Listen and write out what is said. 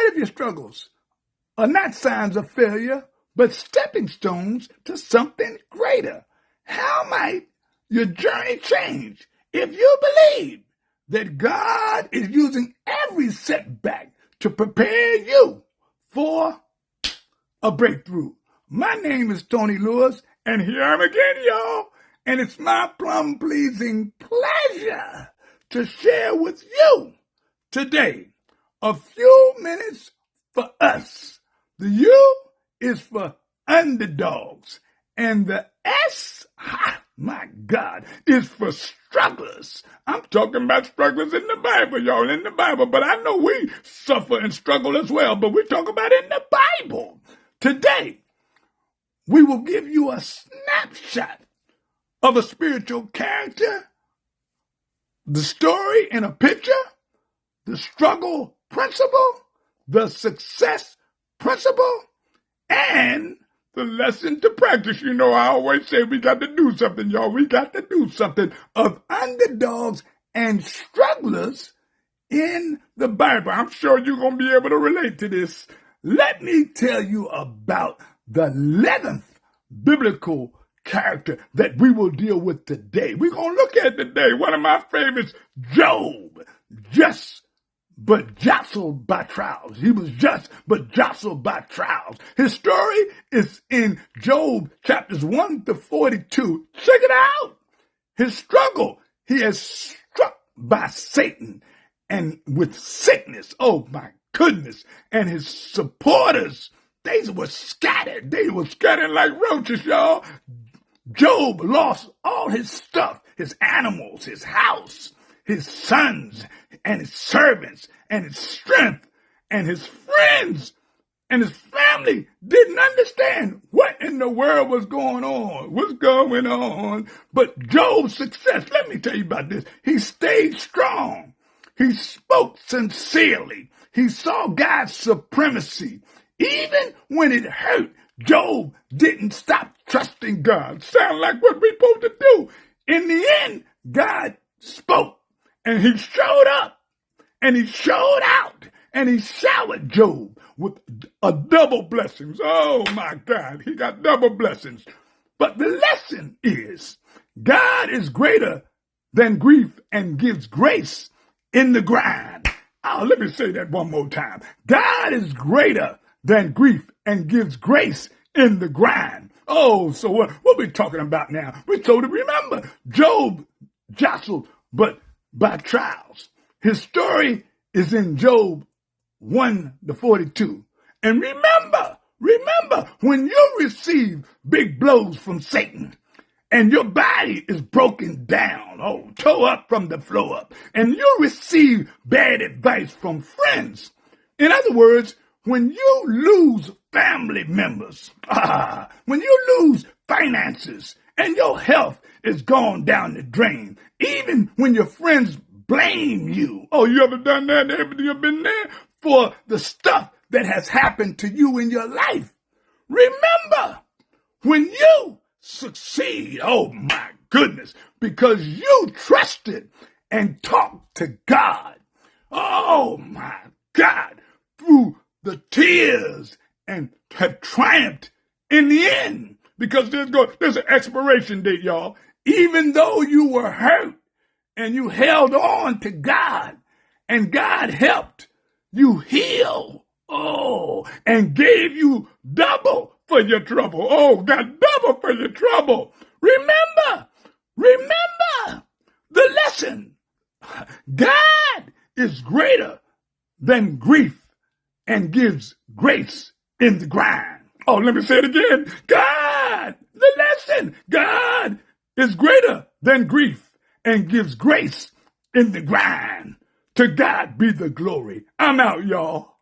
of your struggles are not signs of failure, but stepping stones to something greater. How might your journey change if you believe that God is using every setback to prepare you for a breakthrough? My name is Tony Lewis, and here I am again, y'all. And it's my plum-pleasing pleasure to share with you today a few minutes for us. The U is for underdogs, and the S, my God, is for strugglers. I'm talking about strugglers in the Bible, y'all, in the Bible, but I know we suffer and struggle as well, but we talk about it in the Bible. Today, we will give you a snapshot of a spiritual character, the story in a picture, the struggle principle, the success principle, and the lesson to practice. You know, I always say we got to do something, y'all. We got to do something of underdogs and strugglers in the Bible. I'm sure you're going to be able to relate to this. Let me tell you about the 11th biblical character that we will deal with today. We're going to look at today one of my favorites, Job, just but jostled by trials. He was just but jostled by trials. His story is in Job chapters 1 to 42. Check it out. His struggle, he is struck by Satan and with sickness. Oh my goodness. And his supporters, they were scattered. They were scattered like roaches, y'all. Job lost all his stuff, his animals, his house, his sons, and his servants, and his strength, and his friends, and his family didn't understand what in the world was going on. What's going on? But Job's success, let me tell you about this. He stayed strong. He spoke sincerely. He saw God's supremacy. Even when it hurt, Job didn't stop trusting God. Sound like what we're supposed to do. In the end, God spoke, and he showed up, and he showed out, and he showered Job with a double blessings. Oh my God, he got double blessings. But the lesson is, God is greater than grief and gives grace in the grind. Oh, let me say that one more time. God is greater than grief and gives grace in the grind. Oh, so what we talking about now? We're told to remember, Job jostled but by trials. His story is in Job 1 to 42. And remember, when you receive big blows from Satan and your body is broken down, tore up from the floor up, and you receive bad advice from friends. In other words, when you lose family members, when you lose finances and your health is gone down the drain, even when your friends blame you. Oh, you ever done that? You ever been there? For the stuff that has happened to you in your life. Remember, when you succeed, oh my goodness, because you trusted and talked to God. Oh my God, through the tears, and have triumphed in the end. Because there's an expiration date, y'all. Even though you were hurt and you held on to God and God helped you heal, and gave you double for your trouble. Oh, got double for your trouble. Remember the lesson. God is greater than grief and gives grace in the grind. Oh, let me say it again. God, the lesson. God is greater than grief and gives grace in the grind. To God be the glory. I'm out, y'all.